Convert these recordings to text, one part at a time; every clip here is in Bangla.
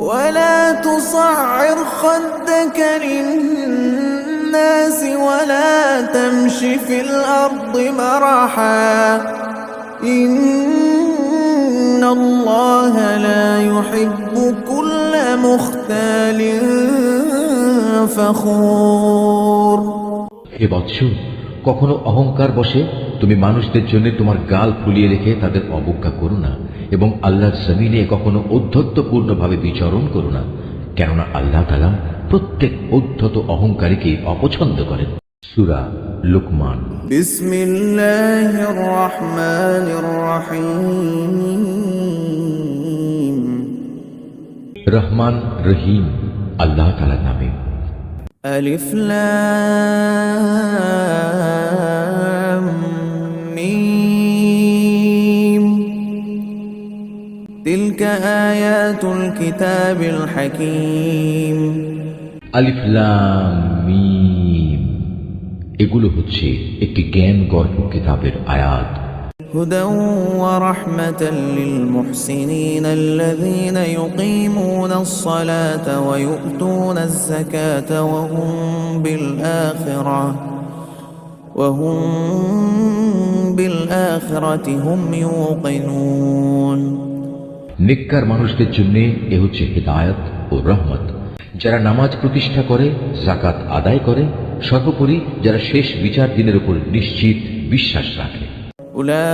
ولا تصعر خدك للناس ولا تمش في الأرض مرحا إن الله لا يحب كل مختال فخور। হে বৎস, কখনো অহংকার বসে তুমি মানুষদের জন্য তোমার গাল ফুলিয়ে রেখে তাদের অবজ্ঞা করো না, এবং আল্লাহর জমিনে কখনো ঔদ্ধত্যপূর্ণভাবে বিচরণ করো না, কেননা আল্লাহ তাআলা প্রত্যেক ঔদ্ধত অহংকারীকে অপছন্দ করেন। সূরা লুকমান। বিসমিল্লাহির রহমানির রহিম। রহমান রহিম আল্লাহ তাআলার নামে। আলিফ লাম মিম তিলকা আয়াতুল কিতাবিল হাকীম। আলিফ লাম মিম এগুলো হচ্ছে একটি জ্ঞান গর্ভ কিতাবের আয়াত। হুদা ওয়া রাহমাতাল লিল মুহসিনিন আল্লাযীনা ইউকিমুনাস সালাতা ওয়া ইউতুনাজ যাকাতা ওয়া হুম বিল আখিরাতি হুম ইউকিনুন। নেককার মানুষদের জন্য এ হচ্ছে হিদায়াত ও রহমত, যারা নামাজ প্রতিষ্ঠা করে, যাকাত আদায় করে, সর্বোপরি যারা শেষ বিচার দিনের উপর নিশ্চিত বিশ্বাস রাখে। উলাইকা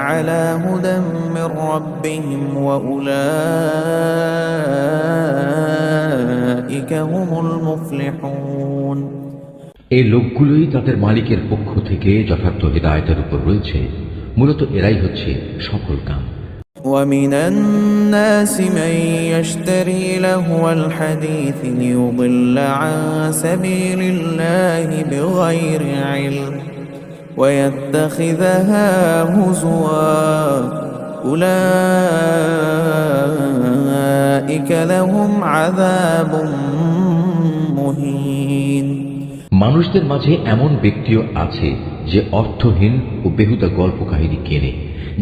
আলা হুদাম মির রাব্বিহিম ওয়া উলাইকা হুমুল মুফলিহুন। এই লোকগুলোই তাদের মালিকের পক্ষ থেকে যথার্থ হিদায়াতের উপর রয়েছে, মূলত এরাই হচ্ছে সফল কাম। ومن الناس من يشتري لهو الحديث ليضل عن سبيل الله بغير علم ويتخذها هزوا أولئك لهم عذاب مهين। মানুষদের মাঝে এমন ব্যক্তিও আছে যে অর্থহীন ও বেহুদা গল্প কাহিনী কেনে,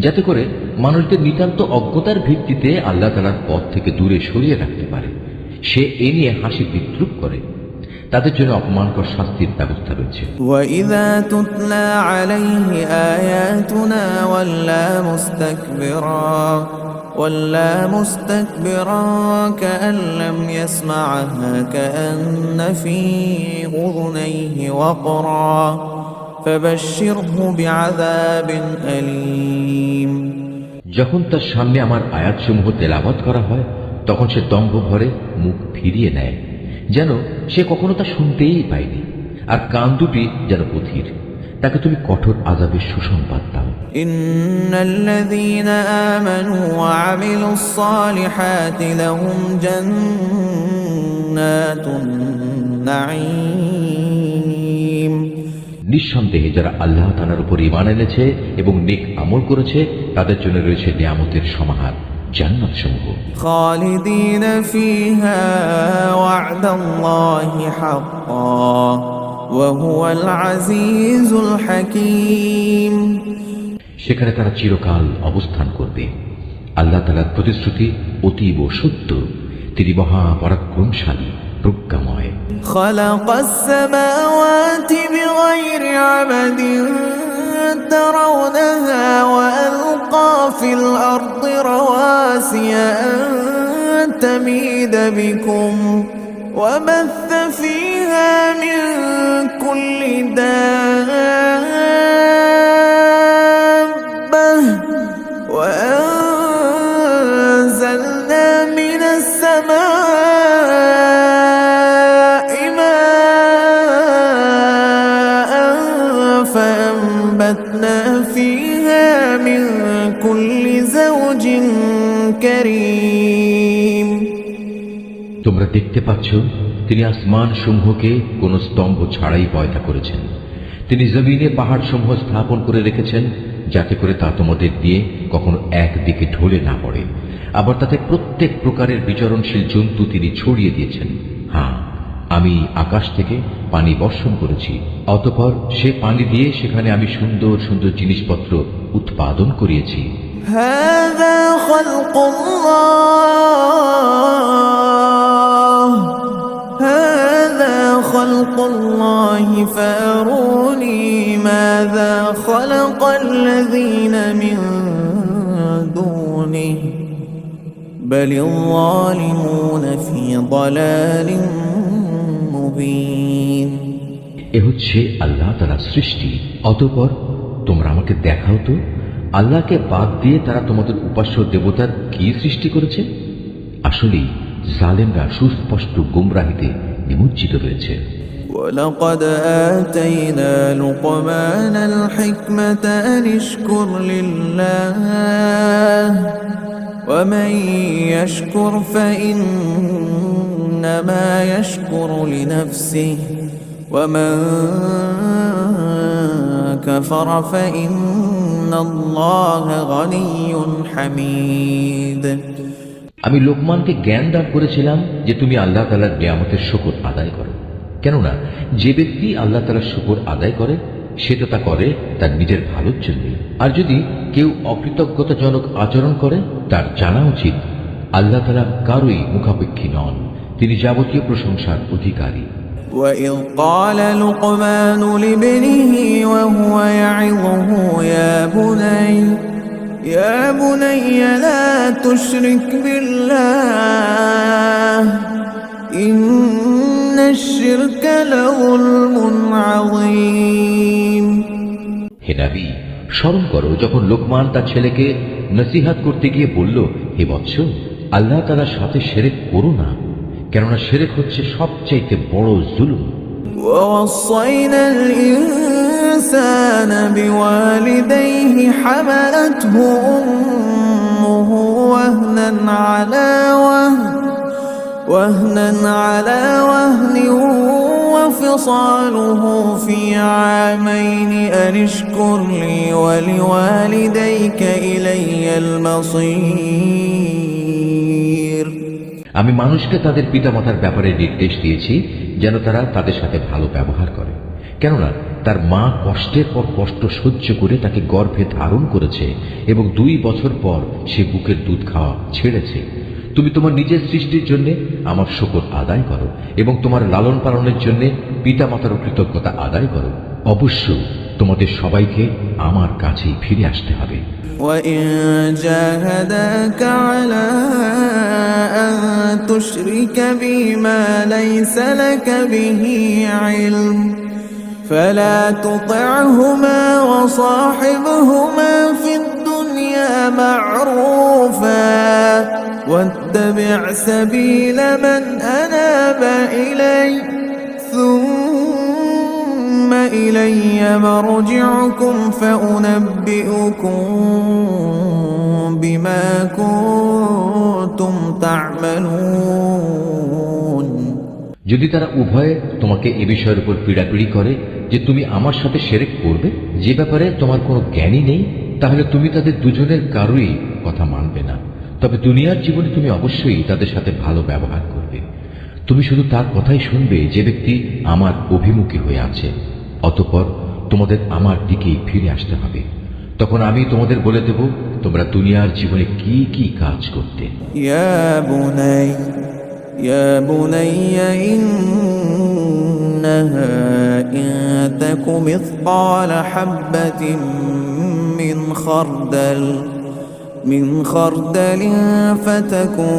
যাতে করে মানুষদের নিতান্ত অজ্ঞতার ভিত্তিতে আল্লাহ তাআলার পথ থেকে দূরে সরিয়ে রাখতে পারে। সে এ নিয়ে হাসি বিদ্রুপ করে। তাদের জন্য অপমানকর শাস্তির ব্যবস্থা রয়েছে। وَإِذَا تُتْلَى عَلَيْهِ آيَاتُنَا وَلَّى مُسْتَكْبِرًا كَأَن لَّمْ يَسْمَعْهَا كَأَنَّ فِي أُذُنَيْهِ وَقْرًا فَبَشِّرْهُ بِعَذَابٍ أَلِيمٍ। যখন তার সামনে আমার আয়াতসমূহ তেলাওয়াত করা হয়, তখন সে দম্ভ ভরে মুখ ফিরিয়ে নেয়, যেন সে কখনো তা শুনতেই পায়নি, আর কান দুটি যেন বধির। তাকে তুমি কঠোর আযাবের সুসংবাদ দাও। ইন্নাল্লাযীনা আমানু ওয়া আমিলুস সালিহাতি লাহুম জান্নাতুন নাঈম। নিঃসন্দেহে যারা আল্লাহ তাআলার উপর ঈমান এনেছে এবং নেক আমল করেছে, তাদের জন্য রয়েছে নিয়ামতের সমাহার, জান্নাত সমূহ। খালিদিনা ফিহা ওয়া'দাল্লাহি হাক্কান ওয়া হুয়াল আজিজুল হাকীম। সেখানে তারা চিরকাল অবস্থান করবে। আল্লাহ তাআলার প্রতিশ্রুতি অতীব সত্য, তিনি মহা পরাক্রমশালী, প্রজ্ঞাময়। খালাকাস সামাওয়াতি বিগাইরি আমাদিন তারাউনাহা ওয়া আলকা ফিল আরদি রাওয়াসিয়া আন তামিদা বিকুম ওয়া বাথা ফিহা মিন কুল্লি দাব্বাহ ওয়া আনজালনা মিনাস সামা'i মা'আন ফাআনবাতনা ফিহা মিন কুল্লি যাওজিন কারীম। তোমরা দেখতে পাচ্ছ, তিনি আসমান সমূহকে কোন স্তম্ভ ছাড়াই পয়দা করেছেন। তিনি জমিনে পাহাড় সমূহ স্থাপন করে রেখেছেন, যাতে করে তা তোমাদের দিয়ে কখনো একদিকে ঢলে না পড়ে। আবার তাতে প্রত্যেক প্রকারের বিচরণশীল জন্তু তিনি ছড়িয়ে দিয়েছেন। হ্যাঁ, আমি আকাশ থেকে পানি বর্ষণ করেছি, অতঃপর সে পানি দিয়ে সেখানে আমি সুন্দর সুন্দর জিনিসপত্র উৎপাদন করিয়েছি। هذا خلق الله فأروني ماذا خلق الذين من دونه بل الظالمون في ضلال মুবিন। এ হচ্ছে আল্লাহ তাআলার সৃষ্টি। অতঃপর তোমরা আমাকে দেখাও তো, আল্লাহকে বাদ দিয়ে তারা তোমাদের উপাস্য দেবতার কি সৃষ্টি করেছে? আসলেই জালেমরা সুস্পষ্ট গুমরাহিতে নিমজ্জিত রয়েছে। ولقد آتينا لقمان الحكمة أن اشكر لله ومن يشكر فإنما يشكر لنفسه ومن كفر فإن الله غني حميد। আমি লোকমানকে জ্ঞান দান করেছিলাম যে তুমি আল্লাহ তাআলার নিয়ামতের শুকর আদায় করো, কেননা যে ব্যক্তি আল্লাহ তাআলার শুকর আদায় করে সে তো তা করে তার নিজের ভালোর জন্য। আর যদি কেউ অকৃতজ্ঞতাজনক আচরণ করে তার জানা উচিত আল্লাহ তাআলা কারোই মুখাপেক্ষী নন, তিনি যাবতীয় প্রশংসার অধিকারী। وَإِذْ قَالَ لُقْمَانُ لِابْنِهِ وَهُوَ يَعِظُهُ يَا بُنَيَّ لَا تُشْرِكْ بِاللَّهِ إِنَّ الشِّرْكَ لَظُلْمٌ عَظِيمٌ। হে নবী, স্মরণ করো যখন লোকমান তার ছেলেকে নসিহত করতে গিয়ে বলল, হে বৎস, আল্লাহ তাআলার সাথে শিরক করো না, কেননা শিরক হচ্ছে সবচেয়ে বড় জুলুম। ووصينا الإنسان بوالديه حملته أمه وهنا على وهن وفصاله في عامين أن اشكر لي ولوالديك إلي المصير। আমি মানুষকে তাদের পিতামাতার ব্যাপারে নির্দেশ দিয়েছি যেন তারা তাদের সাথে ভালো ব্যবহার করে, কেননা তার মা কষ্টের পর কষ্ট সহ্য করে তাকে গর্ভে ধারণ করেছে এবং 2 বছর পর সে বুকের দুধ খাওয়া ছেড়েছে। তুমি তোমার নিজের সৃষ্টির জন্য আমার শুকর আদায় করো এবং তোমার লালন পালনের জন্য পিতামাতার কৃতজ্ঞতা আদায় করো। অবশ্য তোমাদের সবাইকে আমার কাছেই ফিরে আসতে হবে। وَإِن جَاهَدَاكَ عَلَىٰ أَن تُشْرِكَ بِي مَا لَيْسَ لَكَ بِهِ عِلْمٌ فَلَا تُطِعْهُمَا وَصَاحِبْهُمَا فِي الدُّنْيَا مَعْرُوفًا وَاتَّبِعْ سَبِيلَ مَنْ أَنَابَ إِلَيَّ ثُمَّ إِلَيَّ مَرْجِعُكُمْ فَأُنَبِّئُكُم بِمَا كُنتُمْ تَعْمَلُونَ। যদি তারা উভয়ে তোমাকে এ বিষয়ের উপর পীড়াপিড়ি করে যে তুমি আমার সাথে শিরক করবে, যে ব্যাপারে তোমার কোনো জ্ঞানই নেই, তাহলে তুমি তাদের দুজনের কারোই কথা মানবে না। তবে দুনিয়ার জীবনে তুমি অবশ্যই তাদের সাথে ভালো ব্যবহার করবে। তুমি শুধু তার কথাই শুনবে যে ব্যক্তি আমার অভিমুখী হয়ে আছে। অতঃপর তোমাদের আমার দিকেই ফিরে আসতে হবে, তখন আমি তোমাদের বলে দেব তোমরা দুনিয়ার জীবনে কি কি কাজ করতে। يا بني إنها إن تك مثقال حبة من خردل فتكن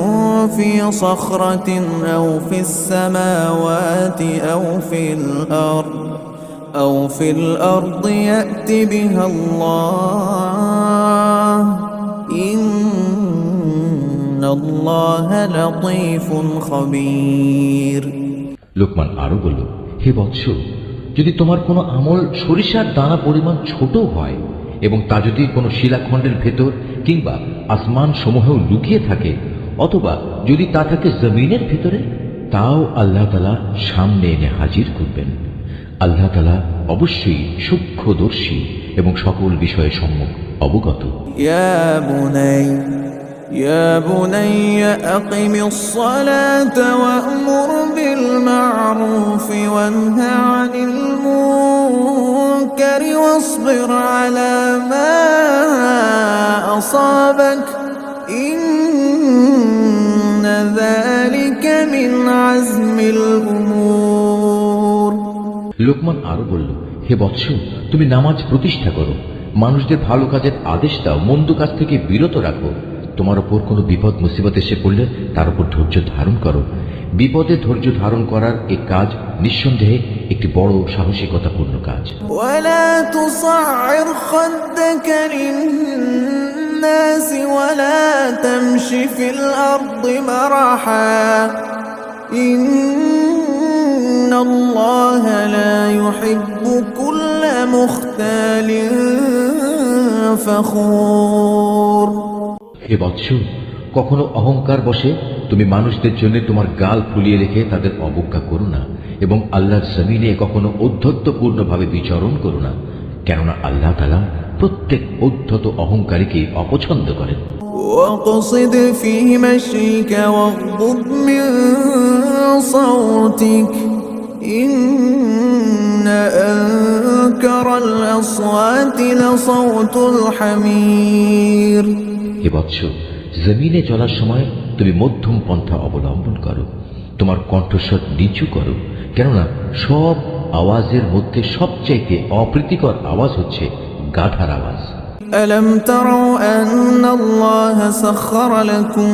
في صخرة أو في السماوات أو في الأرض يأت بها الله إن الله لطيف خبير। লোকমান আরো বলল, হে বৎস, যদি তোমার কোনো আমল সরিষার দানা পরিমাণ ছোট হয় এবং তা যদি কোনো শিলাখণ্ডের ভেতর কিংবা আসমান সমূহেও লুকিয়ে থাকে, অথবা যদি তা থাকে জমিনের ভিতরে, তাও আল্লাহ তাআলা সামনে এনে হাজির করবেন। আল্লাহ তাআলা অবশ্যই সূক্ষ্মদর্শী এবং সকল বিষয়ে সম্যক অবগত। يا بني أقم الصلاة وأمر بالمعروف وانه عن المنكر واصبر على ما أصابك إن ذلك من عزم الأمور. লোকমান আরো বলল, হে বৎস, তুমি নামাজ প্রতিষ্ঠা করো, মানুষদের ভালো কাজের আদেশ দাও, মন্দ কাজ থেকে বিরত রাখো। তোমার উপর কোনো বিপদ মুসিবত এসে পড়লে তার উপর ধৈর্য ধারণ করো। বিপদে ধৈর্য ধারণ করার এই কাজ নিঃসন্দেহে একটি বড় সাহসিকতাপূর্ণ কাজ। ولا تصعر خدك للناس ولا تمش في الأرض مرحا إن الله لا يحب كل مختال فخور. হে বৎস, কখনো অহংকার বসে তুমি মানুষদের জন্য তোমার গাল ফুলিয়ে রেখে তাদের অবজ্ঞা করো না, এবং আল্লাহর জমিনে কখনো ঔদ্ধত্যপূর্ণভাবে বিচরণ করো না, কেননা আল্লাহ তাআলা প্রত্যেক ঔদ্ধত অহংকারীকে অপছন্দ করেন। واقصد في مشيك واغضض من صوتك إن أنكر الأصوات لصوت الحمير. হে বৎস, জমিনে চলার সময় তুমি মধ্যম পন্থা অবলম্বন করো, তোমার কণ্ঠস্বর নিচু করো, কেননা সব আওয়াজের মধ্যে সবচাইতে অপ্রীতিকর আওয়াজ হচ্ছে গাধার আওয়াজ। ألم تروا أن الله سخر لكم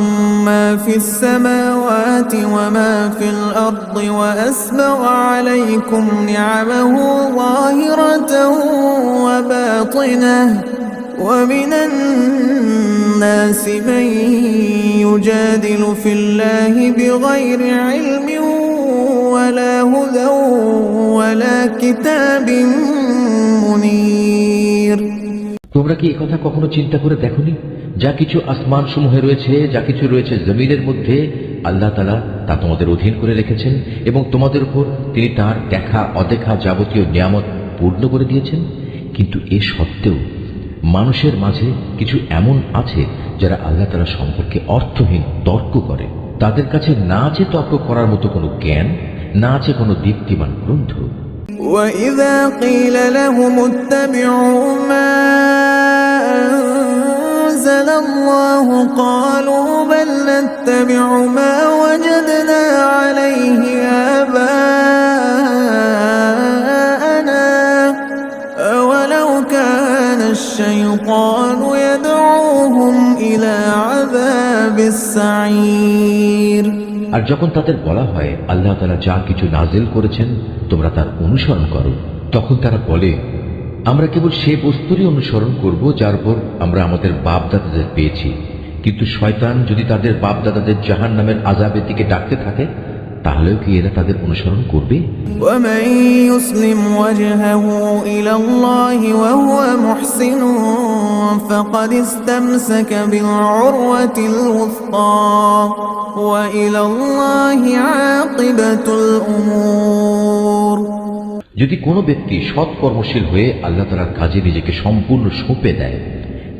ما في السماوات وما في الأرض وأسبغ عليكم نعمه ظاهرة وباطنة ومن الناس من يجادل في الله بغير علم ولا هدى ولا كتاب منير. তোমরা কি একথা কখনো চিন্তা করে দেখোনি? যা কিছু আসমান সমূহে রয়েছে, যা কিছু রয়েছে জমিনের মধ্যে, আল্লাহ তাআলা তা তোমাদের অধীন করে রেখেছেন, এবং তোমাদের উপর তিনি তার দেখা অদেখা যাবতীয় নিয়ামত পূর্ণ করে দিয়েছেন। কিন্তু এ সত্ত্বেও মানুষের মাঝে কিছু এমন আছে যারা আল্লাহ তাআলা সম্পর্কে অর্থহীন তর্ক করে। তাদের কাছে না আছে তর্ক করার মতো কোনো জ্ঞান, না আছে কোনো দীপ্তিমান গ্রন্থ। وَإِذَا قِيلَ لَهُمُ اتَّبِعُوا مَا أَنزَلَ اللَّهُ قَالُوا بَلْ نَتَّبِعُ مَا وَجَدْنَا عَلَيْهِ آبَاءَنَا أَوَلَوْ كَانَ الشَّيْطَانُ يَدْعُوهُمْ إِلَى عَذَابِ السَّعِيرِ. আর যখন তাদের বলা হয় আল্লাহ তাআলা যা কিছু নাজিল করেছেন তোমরা তার অনুসরণ করো, তখন তারা বলে, আমরা কেবল সেই বস্তুরই অনুসরণ করব যার উপর আমরা আমাদের বাপ দাদাদের পেয়েছি। কিন্তু শয়তান যদি তাদের বাপ দাদাদের জাহান্নামের আযাবের দিকে ডাকতে থাকে, তাহলেও কি এরা তাদের অনুসরণ করবে? وَمَن يُسْلِمْ وَجْهَهُ إِلَى اللَّهِ وَهُوَ مُحْسِنٌ فَقَدِ اسْتَمْسَكَ بِالْعُرْوَةِ الْوُثْقَى وَإِلَى اللَّهِ عَاقِبَةُ الْأُمُورِ. যদি কোনো ব্যক্তি সৎ কর্মশীল হয়ে আল্লাহ তাআলার কাজে নিজেকে সম্পূর্ণ সঁপে দেয়,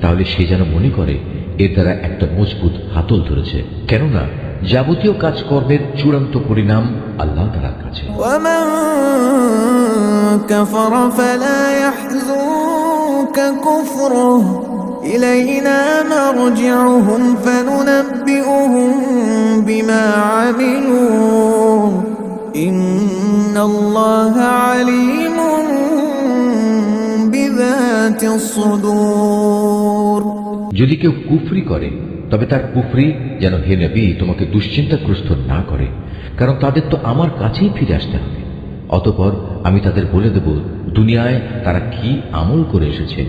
তাহলে সে যেন মনে করে এর দ্বারা একটা মজবুত হাতল ধরেছে, কেননা যাবতীয় কাজকর্মের চূড়ান্ত পরিণাম আল্লাহ তাআলার কাছে। وَمَن كَفَرَ فَلَا يَحْزُنكَ كُفْرُهُ إِلَيْنَا مَرْجِعُهُمْ فَنُنَبِّئُهُم بِمَا عَمِلُوا إِنَّ اللَّهَ عَلِيمٌ بِذَاتِ الصُّدُورِ. যদি কেউ কুফরি করে, তবে তার কুফরি যেন হে নবী তোমাকে দুশ্চিন্তাগ্রস্ত না করে, কারণ তাদের তো আমার কাছেই ফিরে আসতে হবে। অতঃপর আমি তাদের বলে দেব দুনিয়ায় তারা কি আমল করে এসেছে।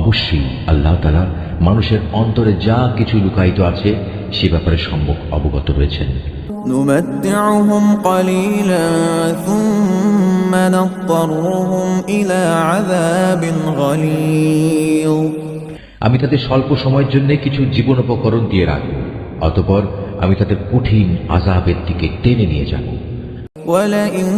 অবশ্যই আল্লাহ তাআলা মানুষের অন্তরে যা কিছু লুকায়িত আছে সে ব্যাপারে সম্যক অবগত রয়েছেন। نُمَتِّعُهُمْ قَلِيلًا ثُمَّ نَضْطَرُّهُمْ إِلَى عَذَابٍ غَلِيظٍ. আমি তাদের স্বল্প সময়ের জন্য কিছু জীবনোপকরণ দিয়ে রাখব, অতঃপর আমি তাদের কঠিন আযাবের দিকে টেনে নিয়ে যাব। ولئن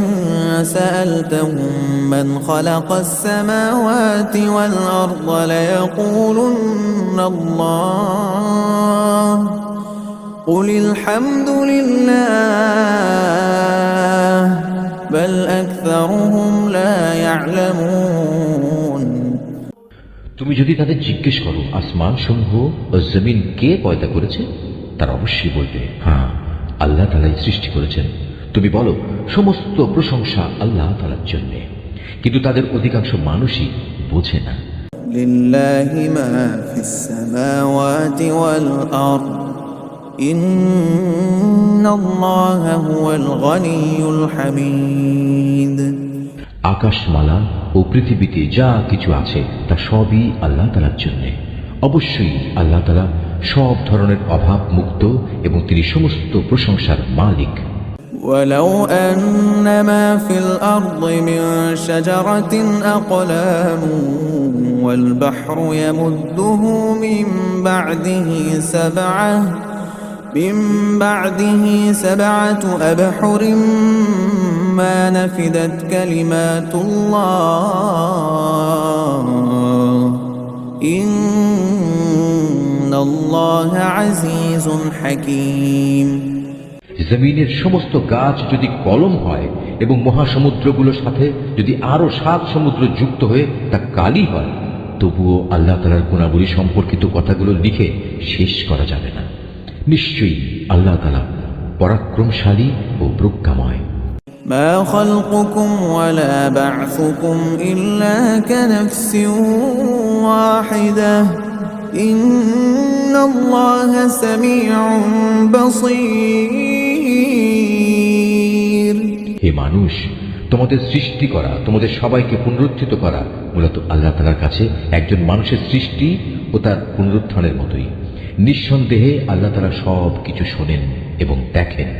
سألتهم من خلق السماوات والأرض ليقولن الله قل الحمد لله بل أكثرهم لا يعلمون তুমি যদি তাদের জিজ্ঞেস করো আসমান সমূহ ও জমিন কে পয়দা করেছে, তারা অবশ্যই বলবে হ্যাঁ, আল্লাহ তাআলাই সৃষ্টি করেছেন। তুমি বলো সমস্ত প্রশংসা আল্লাহ তাআলার জন্য, কিন্তু তাদের অধিকাংশ মানুষই বোঝে না। লিল্লাহি মা ফিস সামাওয়াতি ওয়াল আরদ ইন্নাল্লাহা হুয়াল গনিয়ুল হামিদ। আকাশমালা ও পৃথিবীতে যা কিছু আছে তা সবই আল্লাহ তাআলার জন্য। অবশ্যই আল্লাহ তাআলা সব ধরনের অভাব মুক্ত এবং তিনি সমস্ত প্রশংসার মালিক। ولو أن ما في الأرض من شجرة أقلام والبحر يمده من بعده سبعة أبحر ما نفدت كلمات الله إن الله عزيز حكيم। জমিনের সমস্ত গাছ যদি কলম হয় এবং মহাসমুদ্রগুলোর সাথে যদি আরো 7 সমুদ্র যুক্ত হয়ে তা কালি হয়, তবুও আল্লাহ তাআলার গুণাবলী সম্পর্কিত কথাগুলো লিখে শেষ করা যাবে না। নিশ্চয়ই আল্লাহ তাআলা পরাক্রমশালী ও প্রজ্ঞাময়। ما خلقكم ولا بعثكم إلا كنفس واحدة إن الله سميع بصير। হে মানুষ, তোমাদের সৃষ্টি করা, তোমাদের সবাইকে পুনরুত্থিত করা মূলত আল্লাহ তাআলার কাছে একজন মানুষের সৃষ্টি ও তার পুনরুত্থানের মতোই। নিঃসন্দেহে আল্লাহ তাআলা সব কিছু শোনেন এবং দেখেন।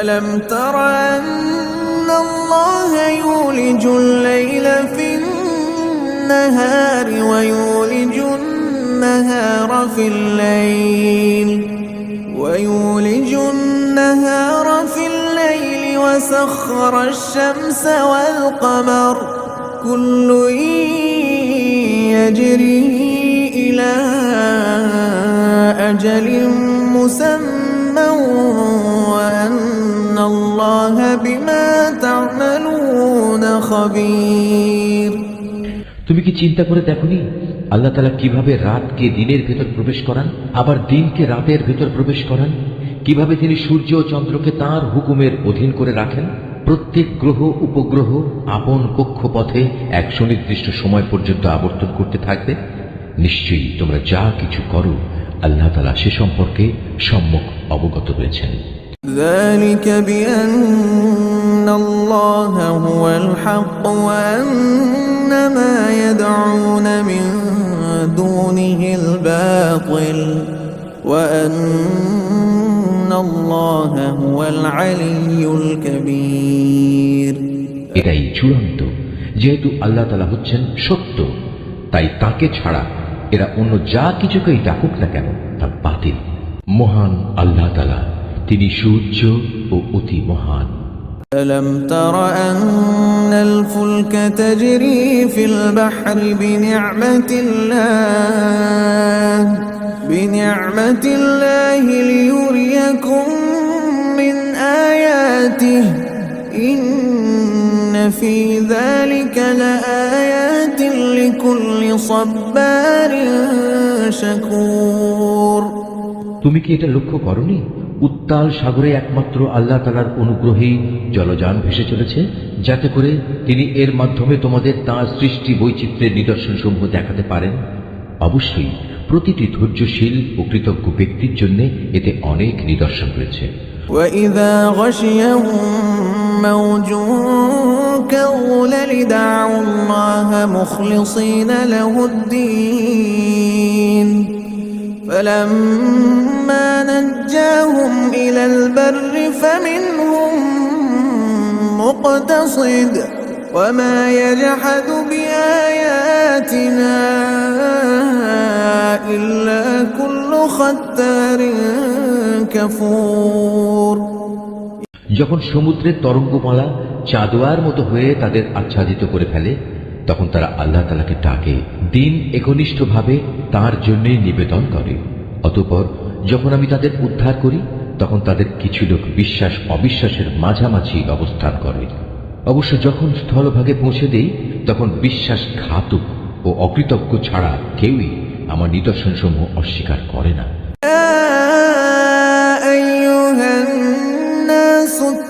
ألم تر أن الله يولج الليل في النهار ويولج النهار في الليل وسخر الشمس والقمر كل يجري إلى أجل مسمى وأن الله بما تعملون خبير। তুমি কি চিন্তা করে দেখোনি আল্লাহ তাআলা কিভাবে রাতকে দিনের ভেতর প্রবেশ করান, আবার দিনকে রাতের ভেতর প্রবেশ করান? কিভাবে তিনি সূর্য ও চন্দ্রকে তাঁর হুকুমের অধীন করে রাখেন? প্রত্যেক গ্রহ উপগ্রহ আপন কক্ষপথে এক সুনির্দিষ্ট সময় পর্যন্ত আবর্তন করতে থাকবে। নিশ্চয়ই তোমরা যা কিছু করো আল্লাহ তাআলা সে সম্পর্কে সম্যক অবগত রয়েছেন। ذلك بأن الله هو الحق وأن ما يدعون من دونه الباطل وأن الله هو العلي الكبير। এটাই চূড়ান্ত, যেহেতু আল্লাহ তাআলা হচ্ছেন সত্য, তাই তাকে ছাড়া এরা অন্য যা কিছুকেই ডাকুক না কেন তা বাতিল। মহান আল্লাহ তাআলা, তিনি সুউচ্চ ও অতি মহান। ألم تر أن الفلك تجري في البحر بنعمة الله ليريكم من آياته إن في ذلك لآيات لكل صبار شكور। তুমি কি এটা লক্ষ্য করনি? উত্তাল সাগরে একমাত্র আল্লাহ তাআলার অনুগ্রহেই জলযান ভেসে চলেছে, যাতে করে তিনি এর মাধ্যমে তোমাদের তাঁর সৃষ্টি বৈচিত্র্যের নিদর্শনসমূহ দেখাতে পারেন। অবশ্যই প্রতিটি ধৈর্যশীল ও কৃতজ্ঞ ব্যক্তির জন্য এতে অনেক নিদর্শন রয়েছে। وَإِذَا غَشِيَهُم مَّوْجٌ كَالظُّلَلِ دَعَوُا اللَّهَ مُخْلِصِينَ لَهُ الدِّينَ فَلَمَّا نَجَّاهُمْ إِلَى الْبَرِّ فَمِنْهُم مُّقْتَصِدٌ وَمَا يَجْحَدُ بِآيَاتِنَا إِلَّا كُلُّ خَتَّارٍ كَفُورٍ। যখন সমুদ্রের তরঙ্গমালা চাঁদোয়ার মতো হয়ে তাদের আচ্ছাদিত করে ফেলে, তখন তারা আল্লাহ তাআলাকে ডাকে, দিন একনিষ্ঠভাবে তার জন্যই নিবেদন করে। অতঃপর যখন আমি তাদের উদ্ধার করি, তখন তাদের কিছু লোক বিশ্বাস অবিশ্বাসের মাঝামাঝি অবস্থান করে। অবশ্য যখন স্থলভাগে পৌঁছে দেই, তখন বিশ্বাসঘাতক ও অকৃতজ্ঞ ছাড়া কেউই আমার নিদর্শনসমূহ অস্বীকার করে না।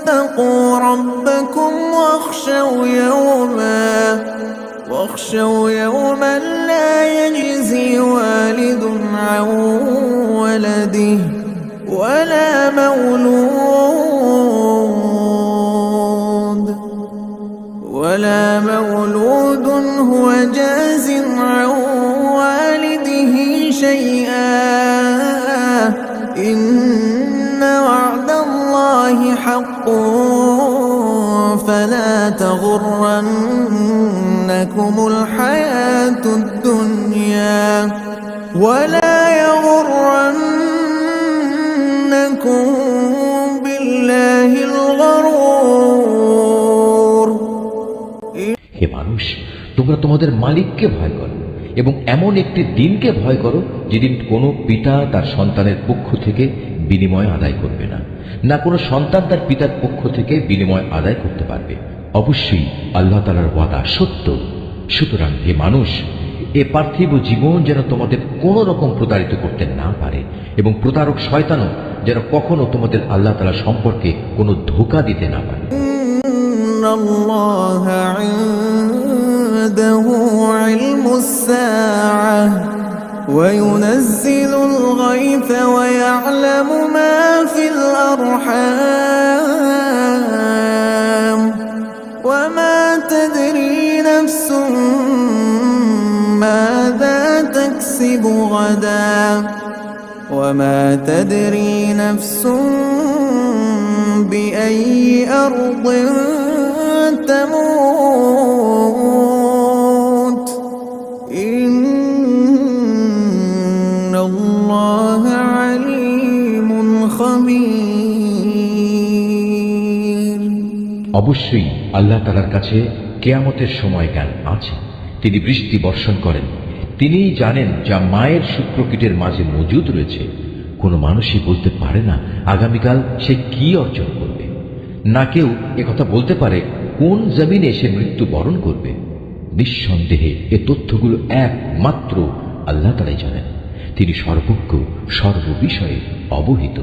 اتقوا ربكم واخشوا يوما لا يجزي والد عن ولده ولا مولود هو جاز عن والده شيئا إن وعد الله حق فلا تغرنكم الحياة الدنيا ولا يغرنكم بالله الغرور। হে মানুষ, তোমরা তোমাদের মালিককে ভয় করো এবং এমন একটি দিনকে ভয় করো যেদিন কোনো পিতা তার সন্তানের পক্ষ থেকে বিনিময় আদায় করবে না, না কোনো সন্তান তার পিতার পক্ষ থেকে বিনিময় আদায় করতে পারবে। অবশ্যই আল্লাহ তাআলার ওয়াদা সত্য। সুতরাং হে মানুষ, এ পার্থিব জীবন যেন তোমাদের কোন রকম প্রতারিত করতে না পারে এবং প্রতারক শয়তানও যেন কখনো তোমাদের আল্লাহ তাআলা সম্পর্কে কোনো ধোঁকা দিতে না পারে। الله عنده علم الساعة وينزل الغيث ويعلم ما في الأرحام وما تدري نفس ماذا تكسب غدا وما تدري نفس بأي أرض تموت إن الله عليم خبير। অবশ্যই আল্লাহ তাআলার কাছে কিয়ামতের সময় জ্ঞান আছে। তিনি বৃষ্টি বর্ষণ করেন। তিনিই জানেন যা মায়ের শুক্রকীটের মাঝে মজুদ রয়েছে। কোনো মানুষই বলতে পারে না আগামীকাল সে কি অর্জন করবে, না কেউ একথা বলতে পারে কোন জমিনে সে মৃত্যু বরণ করবে। নিঃসন্দেহে এ তথ্যগুলো একমাত্র আল্লাহ তাআলাই জানেন। তিনি সর্বজ্ঞ, সর্ববিষয়ে অবহিত।